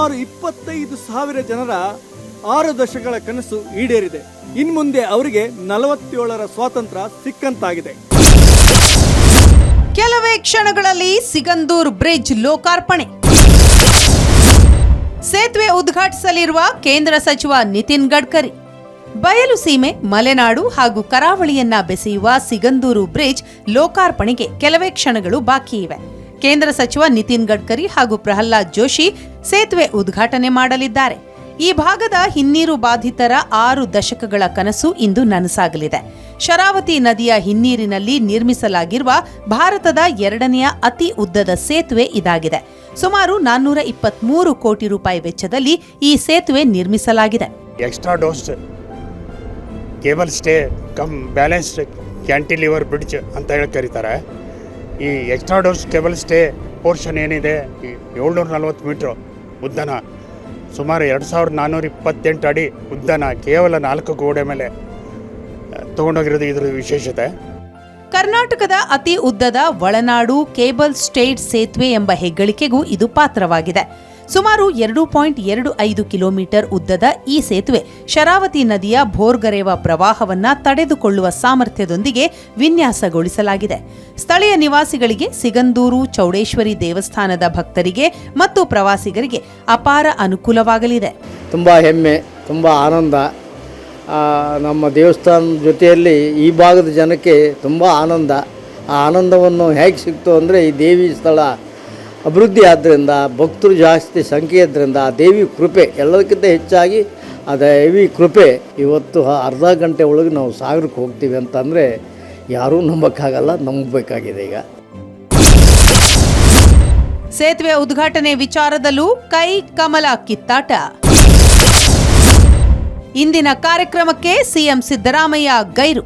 ಸುಮಾರು 25,000 ಜನರ 6 ದಶಕಗಳ ಕನಸು ಈಡೇರಿದೆ. ಇನ್ಮುಂದೆ ಅವರಿಗೆ 47ರ ಸ್ವಾತಂತ್ರ್ಯ ಸಿಕ್ಕಂತಾಗಿದೆ. ಕೆಲವೇ ಕ್ಷಣಗಳಲ್ಲಿ ಸಿಗಂದೂರ್ ಬ್ರಿಡ್ಜ್ ಲೋಕಾರ್ಪಣೆ. ಸೇತುವೆ ಉದ್ಘಾಟಿಸಲಿರುವ ಕೇಂದ್ರ ಸಚಿವ ನಿತಿನ್ ಗಡ್ಕರಿ. ಬಯಲು ಸೀಮೆ, ಮಲೆನಾಡು ಹಾಗೂ ಕರಾವಳಿಯನ್ನ ಬೆಸೆಯುವ ಸಿಗಂದೂರು ಬ್ರಿಡ್ಜ್ ಲೋಕಾರ್ಪಣೆಗೆ ಕೆಲವೇ ಕ್ಷಣಗಳು ಬಾಕಿ ಇವೆ. ಕೇಂದ್ರ ಸಚಿವ ನಿತಿನ್ ಗಡ್ಕರಿ ಹಾಗೂ ಪ್ರಹ್ಲಾದ್ ಜೋಶಿ ಸೇತುವೆ ಉದ್ಘಾಟನೆ ಮಾಡಲಿದ್ದಾರೆ. ಈ ಭಾಗದ ಹಿನ್ನೀರು ಬಾಧಿತರ 6 ದಶಕಗಳ ಕನಸು ಇಂದು ನನಸಾಗಲಿದೆ. ಶರಾವತಿ ನದಿಯ ಹಿನ್ನೀರಿನಲ್ಲಿ ನಿರ್ಮಿಸಲಾಗಿರುವ ಭಾರತದ 2ನೇ ಅತಿ ಉದ್ದದ ಸೇತುವೆ ಇದಾಗಿದೆ. ಸುಮಾರು 423 ಕೋಟಿ ರೂಪಾಯಿ ವೆಚ್ಚದಲ್ಲಿ ಈ ಸೇತುವೆ ನಿರ್ಮಿಸಲಾಗಿದೆ. Extra dose cable stay come balanced cantilever bridge ಅಂತ ಹೇಳಿ ಕರೀತಾರೆ. ಈ extra dose cable stay portion ಏನಿದೆ, ಈ 740 ಮೀಟ್ರ್ ಉದ್ದನ, ಸುಮಾರು 2428 ಅಡಿ ಉದ್ದನ ಕೇವಲ 4 ಗೋಡೆ ಮೇಲೆ ತಗೊಂಡೋಗಿರೋದು ಇದರ ವಿಶೇಷತೆ. ಕರ್ನಾಟಕದ ಅತಿ ಉದ್ದದ ಒಳನಾಡು ಕೇಬಲ್ ಸ್ಟೇಡ್ ಸೇತುವೆ ಎಂಬ ಹೆಗ್ಗಳಿಕೆಗೂ ಇದು ಪಾತ್ರವಾಗಿದೆ. ಸುಮಾರು 2.25 ಕಿಲೋಮೀಟರ್ ಉದ್ದದ ಈ ಸೇತುವೆ ಶರಾವತಿ ನದಿಯ ಭೋರ್ಗರೆವ ಪ್ರವಾಹವನ್ನ ತಡೆದುಕೊಳ್ಳುವ ಸಾಮರ್ಥ್ಯದೊಂದಿಗೆ ವಿನ್ಯಾಸಗೊಳಿಸಲಾಗಿದೆ. ಸ್ಥಳೀಯ ನಿವಾಸಿಗಳಿಗೆ, ಸಿಗಂದೂರು ಚೌಡೇಶ್ವರಿ ದೇವಸ್ಥಾನದ ಭಕ್ತರಿಗೆ ಮತ್ತು ಪ್ರವಾಸಿಗರಿಗೆ ಅಪಾರ ಅನುಕೂಲವಾಗಲಿದೆ. ತುಂಬ ಹೆಮ್ಮೆ, ತುಂಬ ಆನಂದ. ನಮ್ಮ ದೇವಸ್ಥಾನದ ಜೊತೆಯಲ್ಲಿ ಈ ಭಾಗದ ಜನಕ್ಕೆ ತುಂಬ ಆನಂದ. ಆ ಆನಂದವನ್ನು ಹೇಗೆ ಸಿಕ್ತು ಅಂದರೆ, ಈ ದೇವಿ ಸ್ಥಳ ಅಭಿವೃದ್ಧಿ ಆದ್ದರಿಂದ, ಭಕ್ತರು ಜಾಸ್ತಿ ಸಂಖ್ಯೆ ಇದ್ದರಿಂದ, ದೇವಿ ಕೃಪೆ ಎಲ್ಲದಕ್ಕಿಂತ ಹೆಚ್ಚಾಗಿ ಆ ದೇವಿ ಕೃಪೆ. ಇವತ್ತು ಅರ್ಧ ಗಂಟೆ ಒಳಗೆ ನಾವು ಸಾಗರಕ್ಕೆ ಹೋಗ್ತೀವಿ ಅಂತಂದರೆ ಯಾರೂ ನಂಬಕ್ಕಾಗಲ್ಲ, ನಂಬಬೇಕಾಗಿದೆ. ಈಗ ಸೇತುವೆ ಉದ್ಘಾಟನೆ ವಿಚಾರದಲ್ಲೂ ಕೈ ಕಮಲ ಕಿತ್ತಾಟ. ಇಂದಿನ ಕಾರ್ಯಕ್ರಮಕ್ಕೆ ಸಿಎಂ ಸಿದ್ದರಾಮಯ್ಯ ಗೈರು.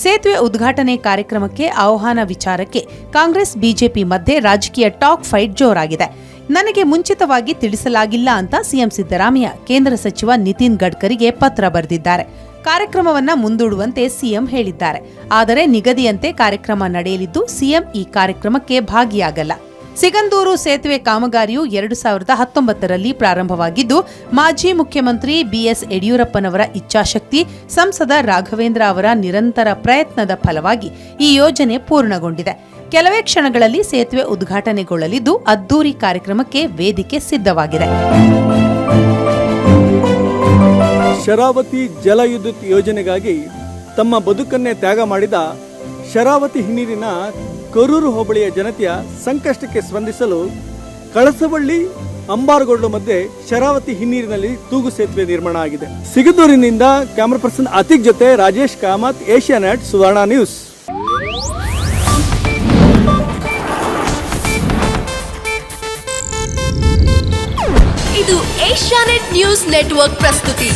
ಸೇತುವೆ ಉದ್ಘಾಟನೆ ಕಾರ್ಯಕ್ರಮಕ್ಕೆ ಆಹ್ವಾನ ವಿಚಾರಕ್ಕೆ ಕಾಂಗ್ರೆಸ್ ಬಿಜೆಪಿ ಮಧ್ಯೆ ರಾಜಕೀಯ ಟಾಕ್ ಫೈಟ್ ಜೋರಾಗಿದೆ. ನನಗೆ ಮುಂಚಿತವಾಗಿ ತಿಳಿಸಲಾಗಿಲ್ಲ ಅಂತ ಸಿಎಂ ಸಿದ್ದರಾಮಯ್ಯ ಕೇಂದ್ರ ಸಚಿವ ನಿತಿನ್ ಗಡ್ಕರಿಗೆ ಪತ್ರ ಬರೆದಿದ್ದಾರೆ. ಕಾರ್ಯಕ್ರಮವನ್ನ ಮುಂದೂಡುವಂತೆ ಸಿಎಂ ಹೇಳಿದ್ದಾರೆ. ಆದರೆ ನಿಗದಿಯಂತೆ ಕಾರ್ಯಕ್ರಮ ನಡೆಯಲಿದ್ದು ಸಿಎಂ ಈ ಕಾರ್ಯಕ್ರಮಕ್ಕೆ ಭಾಗಿಯಾಗಲ್ಲ. ಸಿಗಂದೂರು ಸೇತುವೆ ಕಾಮಗಾರಿಯು 2019ರಲ್ಲಿ ಪ್ರಾರಂಭವಾಗಿದ್ದು, ಮಾಜಿ ಮುಖ್ಯಮಂತ್ರಿ ಬಿಎಸ್ ಯಡಿಯೂರಪ್ಪನವರ ಇಚ್ಛಾಶಕ್ತಿ, ಸಂಸದ ರಾಘವೇಂದ್ರ ಅವರ ನಿರಂತರ ಪ್ರಯತ್ನದ ಫಲವಾಗಿ ಈ ಯೋಜನೆ ಪೂರ್ಣಗೊಂಡಿದೆ. ಕೆಲವೇ ಕ್ಷಣಗಳಲ್ಲಿ ಸೇತುವೆ ಉದ್ಘಾಟನೆಗೊಳ್ಳಲಿದ್ದು, ಅದ್ದೂರಿ ಕಾರ್ಯಕ್ರಮಕ್ಕೆ ವೇದಿಕೆ ಸಿದ್ಧವಾಗಿದೆ. ಶರಾವತಿ ಜಲವಿದ್ಯುತ್ ಯೋಜನೆಗಾಗಿ ತಮ್ಮ ಬದುಕನ್ನೇ ತ್ಯಾಗ ಮಾಡಿದ ಶರಾವತಿ ಹಿನ್ನೀರಿನ ಕರೂರು ಹೋಬಳಿಯ ಜನತೆಯ ಸಂಕಷ್ಟಕ್ಕೆ ಸ್ಪಂದಿಸಲು ಕಳಸವಳ್ಳಿ ಅಂಬಾರಗೋಡು ಮಧ್ಯೆ ಶರಾವತಿ ಹಿನ್ನೀರಿನಲ್ಲಿ ತೂಗು ಸೇತುವೆ ನಿರ್ಮಾಣ ಆಗಿದೆ. ಸಿಗಂದೂರಿನಿಂದ ಕ್ಯಾಮರಾ ಪರ್ಸನ್ ಅತಿಕ್ ಜೊತೆ ರಾಜೇಶ್ ಕಾಮತ್, ಏಷ್ಯಾನೆಟ್ ಸುವರ್ಣ ನ್ಯೂಸ್. ಇದು ಏಷ್ಯಾನೆಟ್ ನ್ಯೂಸ್ ನೆಟ್ವರ್ಕ್ ಪ್ರಸ್ತುತಿ.